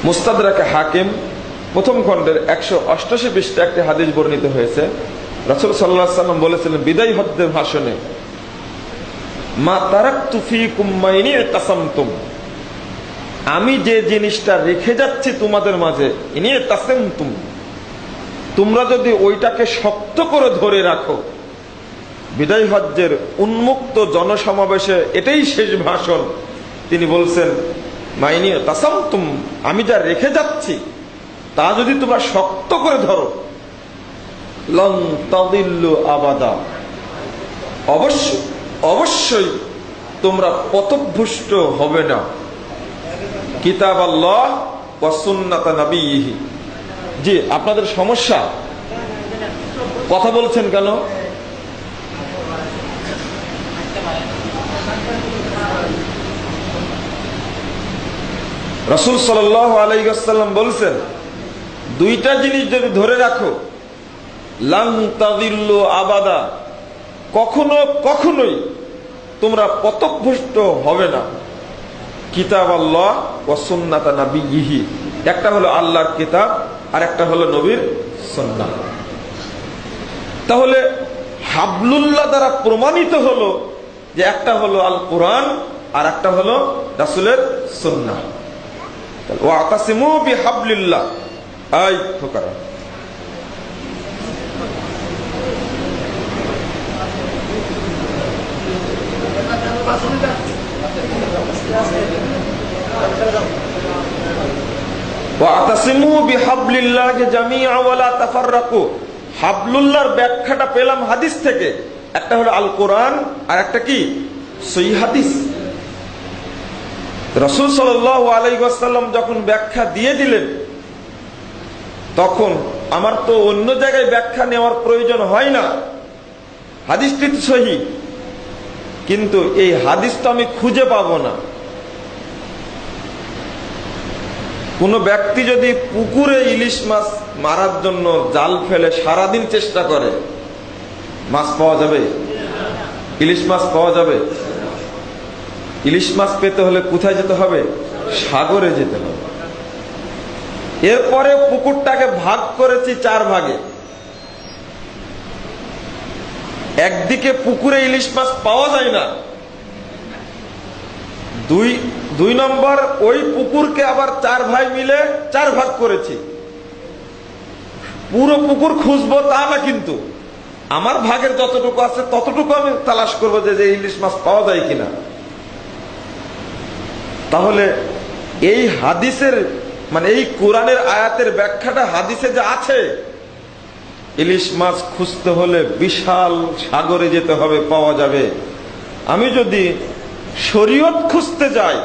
মুস্তাদরাকে হাকিম প্রথম খণ্ডের 188 পৃষ্ঠা একটি হাদিস বর্ণিত হয়েছে। রাসূল সাল্লাল্লাহু আলাইহি ওয়াসাল্লাম বলেছিলেন বিদায় হজ্জের ভাষণে, মা তারাকতু ফীকুম মা ইন ইতাসামতুম, আমি যে জিনিসটা রেখে যাচ্ছি তোমাদের মাঝে, ইন ইতাসামতুম, তোমরা যদি ওইটাকে শক্ত করে ধরে রাখো। বিদায় হজ্জের উন্মুক্ত জনসমাবেশে এটাই শেষ ভাষণ। তিনি বলছেন মা ইন ইতাসামতুম, আমি যা রেখে যাচ্ছি তা যদি তোমরা শক্ত করে ধরো, লন তাদিল্লু আবাদা, অবশ্যই তোমরা পথভ্রষ্ট হবে না। কিতাব আল্লাহ ওয়া সুন্নাত নবিয়িহি। জি, আপনাদের সমস্যা, কথা বলছেন কেন? রাসূল সাল্লাল্লাহু আলাইহি ওয়াসাল্লাম বলছেন, দুইটা জিনিস যদি ধরে রাখো, লান তাদিল্লু আবাদা, কখনোই তোমরা পথভ্রষ্ট হবে না। কিতাব আল্লাহ ওয়া সুন্নাত নবিয়িহি, একটা হলো আল্লাহর কিতাব আর একটা হলো নবীর সুন্নাহ। তাহলে হাবলুল্লাহ দ্বারা প্রমাণিত হলো যে একটা হলো আল কোরআন আর একটা হলো রাসূলের সুন্নাহ। ওয়াতাসিমু বিহাবলিল্লাহ, আই ফকরা। ওয়াতাসিমু বিহাবলিল্লাহি জামিআ ওয়া লা তাফাররাকু। হাবলুল্লাহর ব্যাখ্যাটা পেলাম হাদিস থেকে, একটা হলো আল কোরআন আর একটা কি সহিহ হাদিস। রাসূল সাল্লাল্লাহু আলাইহি ওয়াসাল্লাম যখন ব্যাখ্যা দিয়ে দিলেন, তখন আমার তো অন্য জায়গায় ব্যাখ্যা নেওয়ার প্রয়োজন হয় না। হাদিসটি তো সহিহ, কিন্তু এই হাদিস তো আমি খুঁজে পাবো না। কোন ব্যক্তি যদি পুকুরে ইলিশ মাছ মারার জন্য জাল ফেলে সারাদিন চেষ্টা করে, মাছ পাওয়া যাবে? ইলিশ মাছ পাওয়া যাবে? ইলিশ মাছ পেতে হলে কোথায় যেতে হবে? সাগরে যেতে হবে। এরপরে পুকুরটাকে ভাগ করেছি 4 ভাগে। একদিকে পুকুরে ইলিশ মাছ পাওয়া যায় না, দুই নম্বর ওই পুকুরকে আবার 4 ভাই মিলে 4 ভাগ করেছি। পুরো পুকুর খুঁজবো তা না, কিন্তু আমার ভাগের যতটুকু আছে ততটুকু আমি তালাশ করবো যে ইলিশ মাছ পাওয়া যায় কিনা। তাহলে এই হাদিসের মানে এই কোরআনের আয়াতের ব্যাখ্যাটা হাদিসে যে আছে, ইলিশ মাছ খুঁজতে হলে বিশাল সাগরে যেতে হবে, পাওয়া যাবে। আমি যদি শরীয়ত খুঁজতে যাই,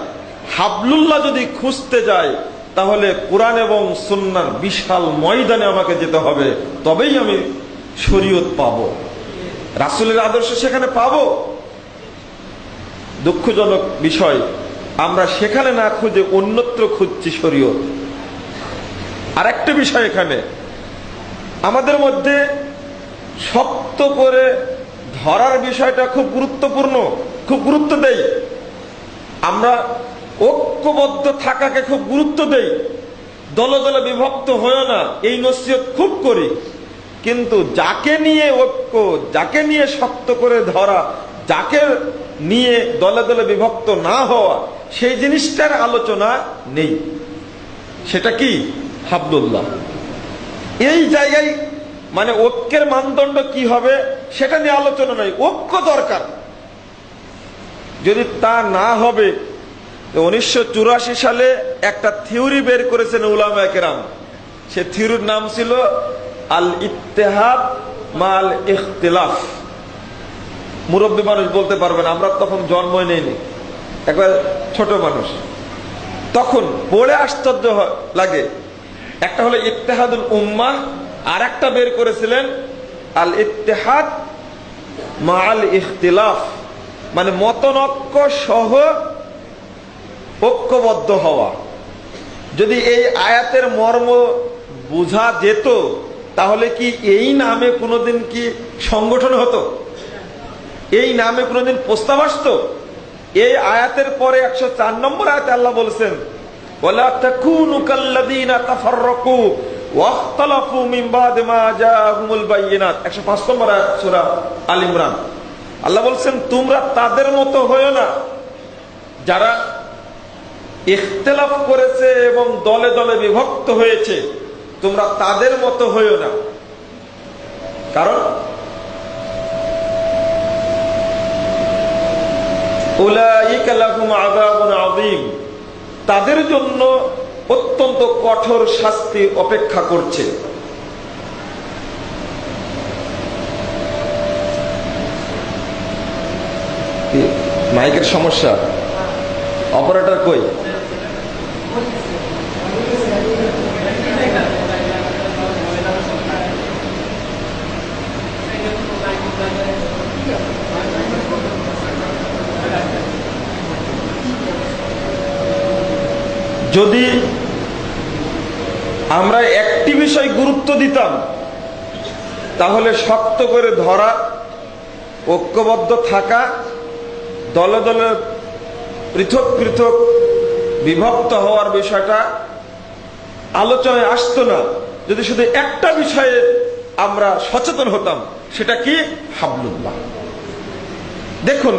হাবলুল্লাহ যদি খুঁজতে যাই, তাহলে কোরআন এবং সুন্নাহর বিশাল ময়দানে আমাকে যেতে হবে, তবেই আমি শরীয়ত পাবো, রাসূলের আদর্শ সেখানে পাবো। দুঃখজনক বিষয়, আমরা সেখানে না খুঁজে অন্যত্র খুঁজছি শরীয়ত। আর একটা বিষয়, এখানে আমাদের মধ্যে শক্ত করে ধরার বিষয়টা খুব গুরুত্বপূর্ণ, খুব গুরুত্ব দেই আমরা। ঐক্যবদ্ধ থাকাকে খুব গুরুত্ব দেই, দলে দলে বিভক্ত হয়েও না, এই নসিহত খুব করি। কিন্তু যাকে নিয়ে ঐক্য, যাকে নিয়ে শক্ত করে ধরা, যাকে নিয়ে দলে দলে বিভক্ত না হওয়া, সেই জিনিসটার আলোচনা নেই। সেটা কি? হাবলুল্লাহ। এই জায়গায় মানে ঐক্যের মানদণ্ড কি হবে সেটা নিয়ে আলোচনা নাই, ঐক্য দরকার। যদি তা না হবে, 1984 সালে একটা থিওরি বের করেছেন উলামায়ে কেরাম। সে থিওরির নাম ছিল আল ইত্তেহাদ মাল ইখতিলাফ। মুরব্বী মানুষ বলতে পারবেন, আমরা তখন জন্মই নেইনি, একবার ছোট মানুষ। তখন পড়ে আশ্চর্য লাগে। একটা হলো ইত্তেহাদুল উম্মাহ, আর একটা বের করেছিলেন আল ইত্তেহাদ মাল ইখতিলাফ, মানে মতনৈক্য সহ ঐক্যবদ্ধ হওয়া। যদি এই আয়াতের মর্ম বোঝা যেত, তাহলে কি এই নামে কোনোদিন কি সংগঠন হতো? এই নামে কোনোদিন প্রস্তাব আসতো? এই আয়াতের পরে 104 নম্বর আয়াতে আল্লাহ বলছেন, ওয়ালা তাকুনু কাল্লাযীনা তাফাররাকু ওয়াখতালাফু মিন বাদি মা জাআহুমুল বায়িনাত। 105 নম্বর আয়াত সূরা আল ইমরান। আল্লাহ বলছেন তোমরা তাদের মতো হয়ো না যারা ইখতিলাফ করেছে এবং দলে দলে বিভক্ত হয়েছে, তোমরা তাদের মতো হয়ো না। কারণ উলাইকা লাহুম আযাবুন আযীম, তাদের জন্য অত্যন্ত কঠোর শাস্তি অপেক্ষা করছে। মাইকের সমস্যা, অপারেটর কই? যদি আমরা একটি বিষয় গুরুত্ব দিতাম তাহলে শক্ত করে ধরা, ঐক্যবদ্ধ থাকা, দলে দলে পৃথক পৃথক বিভক্ত হওয়ার বিষয়টা আলোচনায় আসতো না। যদি শুধু একটা বিষয়ে আমরা সচেতন হতাম, সেটা কি? হাবলুল্লাহ। দেখুন